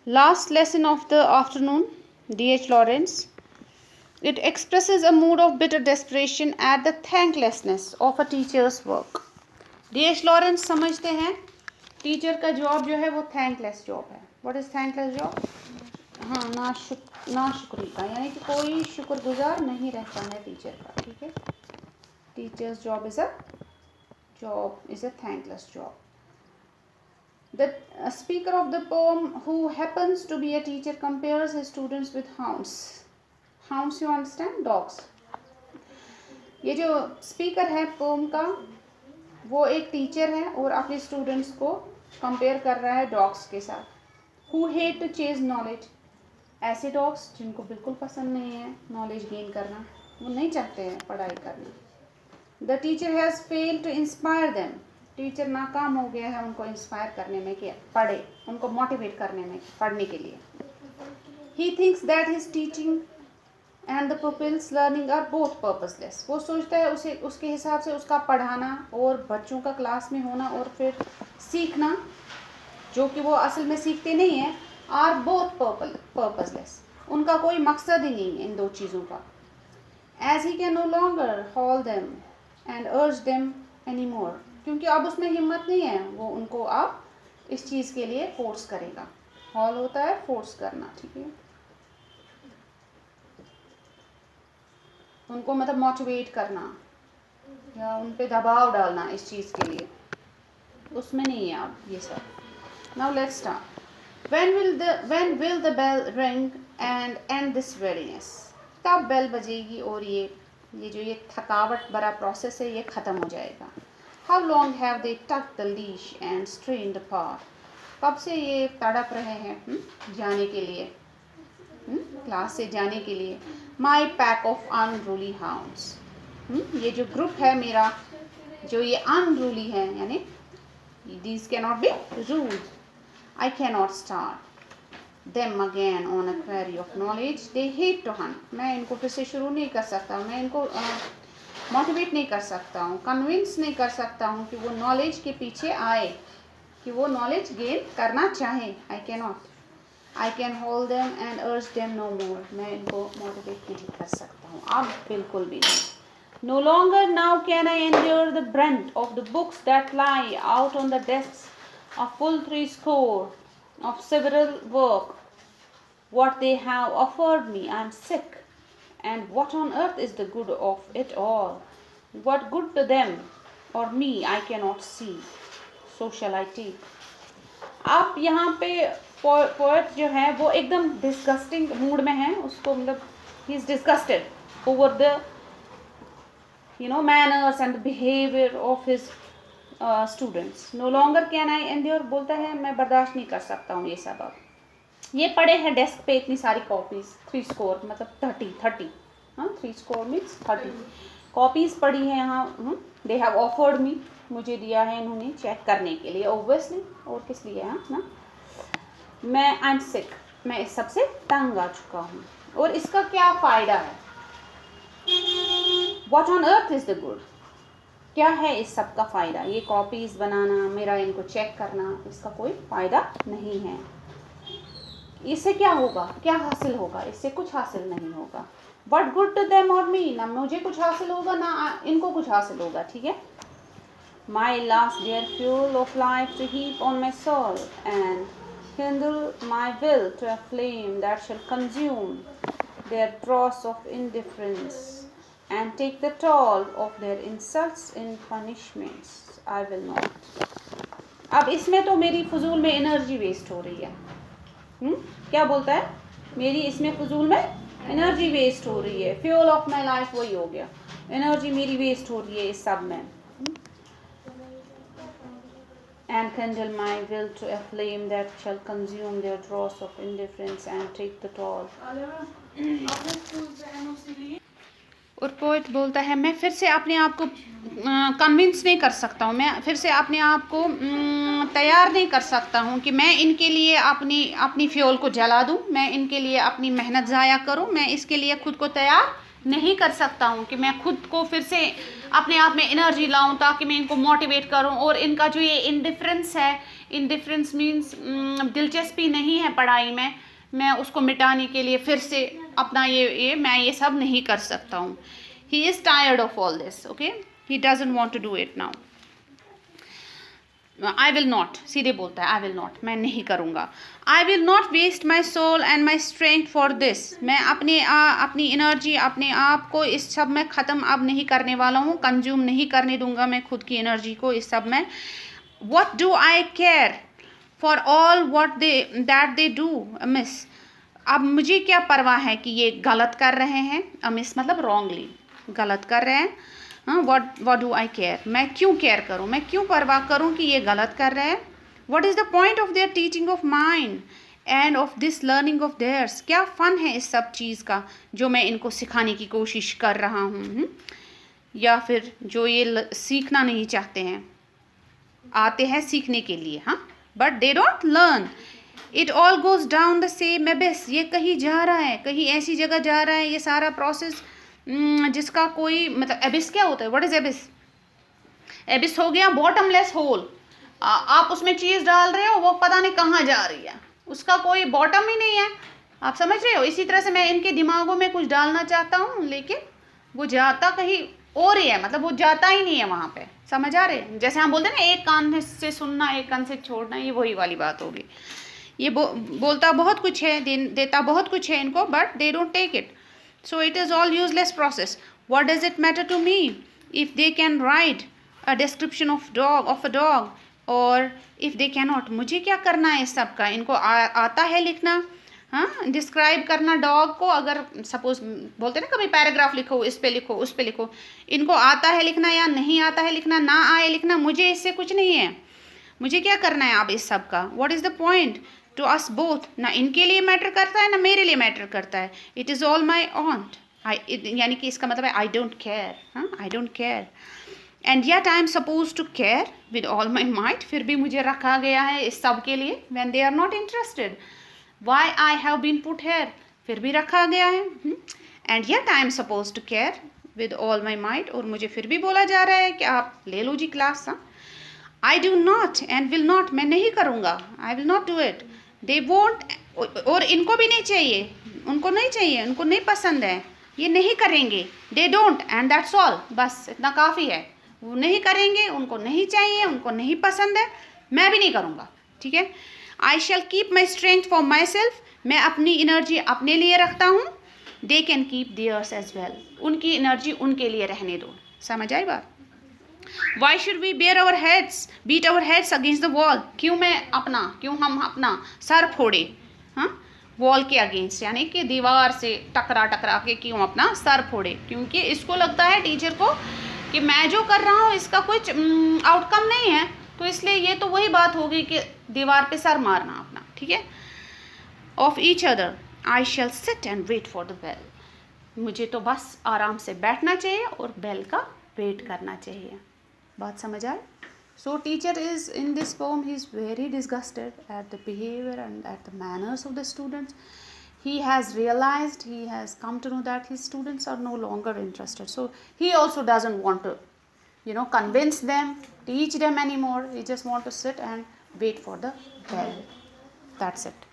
Last lesson of the afternoon, D.H. Lawrence. It expresses a mood of bitter desperation at the thanklessness of a teacher's work. D.H. Lawrence समझते हैं teacher का job जो है वो thankless job है. What is thankless job? हाँ, नाशुक्री का, यानी कि कोई शुक्रगुजार नहीं रहता है टीचर का. ठीक है, teachers job is a thankless job. The speaker of the poem, who happens to be a teacher, compares his students with hounds. Hounds, you understand? Dogs. ये जो स्पीकर है पोम का, वो एक टीचर है और अपने स्टूडेंट्स को कंपेयर कर रहा है डॉग्स के साथ. Who hate to chase knowledge. ऐसे डॉग्स जिनको बिल्कुल पसंद नहीं है नॉलेज गेन करना, वो नहीं चाहते हैं पढ़ाई करना. The teacher has failed to inspire them. Teacher नाकाम हो गया है उनको इंस्पायर करने में कि पढ़े, उनको मोटिवेट करने में पढ़ने के लिए. He thinks that his teaching and the pupils learning are both purposeless. वो सोचता है उसके हिसाब से उसका पढ़ाना और बच्चों का क्लास में होना और फिर सीखना, जो कि वो असल में सीखते नहीं हैं, are both purposeless. उनका कोई मकसद ही नहीं है इन दो चीज़ों का. As he can no longer haul them and urge them anymore. क्योंकि अब उसमें हिम्मत नहीं है, वो उनको अब इस चीज़ के लिए फोर्स करेगा. हॉल होता है फोर्स करना. ठीक है, उनको मतलब मोटिवेट करना या उन पे दबाव डालना इस चीज़ के लिए, उसमें नहीं है अब ये सब. Now let's start. when will the bell ring and end this weariness. कब बेल बजेगी और ये थकावट भरा प्रोसेस है ये ख़त्म हो जाएगा. How long have they tugged the leash and strained apart. कब से ये तड़प रहे हैं जाने के लिए, क्लास से जाने के लिए. My pack of unruly hounds. ये जो ग्रुप है मेरा, जो ये unruly है, यानी these cannot be ruled. I cannot start them again on a query of knowledge. They hate to hunt. मैं इनको फिर से शुरू नहीं कर सकता, मैं इनको मोटिवेट नहीं कर सकता हूँ, कन्विंस नहीं कर सकता हूँ कि वो नॉलेज के पीछे आए, कि वो नॉलेज गेन करना चाहें. I can not. I can hold them and अर्ज देम नो मोर. मैं इनको मोटिवेट नहीं कर सकता हूँ अब, बिल्कुल भी नहीं. No longer now can I endure the brunt of the books that lie out on the desk of full 3 of several work. What they have offered me, I am sick. And what on earth is the good of it all? What good to them or me I cannot see. So shall I take. आप यहाँ पे poet जो है वो एकदम disgusting mood में है. उसको मतलब ही is disgusted over the manners and behaviour of his students. No longer can I endure, बोलता है मैं बर्दाश्त नहीं कर सकता हूँ ये सब. अब ये पड़े हैं डेस्क पे इतनी सारी कॉपीज़, 3 स्कोर मतलब 30 हाँ, 3 स्कोर मीन्स 30 कॉपीज़ पड़ी हैं यहाँ. दे हैव ऑफर्ड मी, मुझे दिया है इन्होंने चेक करने के लिए, ओब्वियसली, और किस लिए है ना. मैं आई एम सिक, मैं इस सब से तंग आ चुका हूँ, और इसका क्या फ़ायदा है. What on earth is the good. क्या है इस सब का फ़ायदा. ये कॉपीज़ बनाना, मेरा इनको चेक करना, इसका कोई फ़ायदा नहीं है. इससे क्या होगा, क्या हासिल होगा, इससे कुछ हासिल नहीं होगा. What good to them or me, ना मुझे कुछ हासिल होगा ना इनको कुछ हासिल होगा. ठीक है. My last dear fuel of life to heap on my soul and kindle my will to a flame that shall consume their dross of indifference and take the toll of their insults in punishments. I will not. अब इसमें तो मेरी फजूल में energy waste हो रही है. क्या बोलता है, मेरी इसमें फजूल में एनर्जी वेस्ट हो रही है. फ्यूल ऑफ माई लाइफ वही हो गया, एनर्जी मेरी वेस्ट हो रही है इस सब में. And kindle my will to a flame that shall consume their dross of indifference and take the toll. और पोएट बोलता है मैं फिर से अपने आप को कन्विंस नहीं कर सकता हूँ, मैं फिर से अपने आप को तैयार नहीं कर सकता हूँ कि मैं इनके लिए अपनी फ्यूल को जला दूँ, मैं इनके लिए अपनी मेहनत ज़ाया करूँ. मैं इसके लिए खुद को तैयार नहीं कर सकता हूँ कि मैं खुद को फिर से अपने आप में एनर्जी लाऊं ताकि मैं इनको मोटिवेट करूं, और इनका जो ये इंडिफरेंस है, इंडिफरेंस मीन्स दिलचस्पी नहीं है पढ़ाई में, मैं उसको मिटाने के लिए फिर से अपना मैं ये सब नहीं कर सकता हूँ. He is tired of all this. Okay, he doesn't want to do it now. I will not, सीधे बोलता है आई विल नॉट, मैं नहीं करूँगा. I will not waste my soul and my strength for this. मैं अपनी energy, अपने आप को इस सब में ख़त्म अब नहीं करने वाला हूँ, कंज्यूम नहीं करने दूंगा मैं खुद की एनर्जी को इस सब में. What do I care for all what that they do amiss. अब मुझे क्या परवाह है कि ये गलत कर रहे हैं, अमिस मतलब रॉन्गली, गलत कर रहे हैं. वट डू आई केयर, मैं क्यों केयर करूँ, मैं क्यों परवाह करूँ कि ये गलत कर रहे हैं. What is the point of their teaching of mind and of this learning of theirs. क्या फ़न है इस सब चीज़ का जो मैं इनको सिखाने की कोशिश कर रहा हूँ, या फिर जो ये सीखना नहीं चाहते हैं, आते हैं सीखने के लिए, हाँ, but they don't learn. It all goes down the same एबिस. ये कहीं जा रहा है, कहीं ऐसी जगह जा रहा है, ये सारा प्रोसेस जिसका कोई मतलब. एबिस क्या होता है, व्हाट इज एबिस. एबिस हो गया बॉटमलेस होल. आप उसमें चीज़ डाल रहे हो, वो पता नहीं कहाँ जा रही है, उसका कोई बॉटम ही नहीं है. आप समझ रहे हो. इसी तरह से मैं इनके दिमागों में कुछ डालना चाहता हूँ, लेकिन वो जाता कहीं और ही है, मतलब वो जाता ही नहीं है वहाँ पे. समझ आ रहे हैं. जैसे हम बोलते हैं ना, एक कान से सुनना एक कान से छोड़ना, ये वही वाली बात होगी. ये बोलता बहुत कुछ है, देता बहुत कुछ है इनको, but they don't take it. So it is all useless process. What does it matter to me if they can write a description of a dog or if they cannot. मुझे क्या करना है इस सब का. इनको आता है लिखना, हाँ, डिस्क्राइब करना डॉग को. अगर सपोज बोलते ना कभी पैराग्राफ लिखो, इस पे लिखो, उस पे लिखो, इनको आता है लिखना या नहीं आता है लिखना, ना आए लिखना, मुझे इससे कुछ नहीं है. मुझे क्या करना है अब इस सब का. What is the point to us both. ना इनके लिए मैटर करता है ना मेरे लिए मैटर करता है. It is all my aunt. यानी कि इसका मतलब है आई डोंट केयर. हाँ, I don't care. And yet I am suppose to care with all my might. फिर भी मुझे रखा गया है इस सब के लिए. When they are not interested, why I have been put here, फिर भी रखा गया है. And yet I am suppose to care with all my might. और मुझे फिर भी बोला जा रहा है कि आप ले लो जी क्लास. हाँ, I do not and will not, मैं नहीं करूँगा. I will not do it. They won't, और इनको भी नहीं चाहिए, उनको नहीं चाहिए, उनको नहीं पसंद है, ये नहीं करेंगे. They don't and that's all. बस इतना काफ़ी है. वो नहीं करेंगे, उनको नहीं चाहिए, उनको नहीं पसंद है, मैं भी नहीं करूँगा. ठीक है. I shall keep my strength for my self. मैं अपनी एनर्जी अपने लिए रखता हूँ. They can keep theirs as well. उनकी एनर्जी उनके लिए रहने दो. समझ आई बात. Why should we beat our heads against the wall. क्यों हम अपना सर फोड़े, हाँ, वॉल के अगेंस्ट, यानी कि दीवार से टकरा के क्यों अपना सर फोड़े. क्योंकि इसको लगता है टीचर को कि मैं जो कर रहा हूँ इसका कुछ आउटकम नहीं है, तो इसलिए ये तो वही बात होगी कि दीवार पे सर मारना अपना. ठीक है. Of each other I shall sit and wait for the bell. मुझे तो बस आराम से बैठना चाहिए और बेल का वेट करना चाहिए. बात समझ आए. सो teacher is in this pome, he is very disgusted at the behaviour and at the manners of the students. He has realized, he has come to know that his students are no longer interested. So he also doesn't want to, convince them, teach them anymore. He just want to sit and wait for the bell. That's it.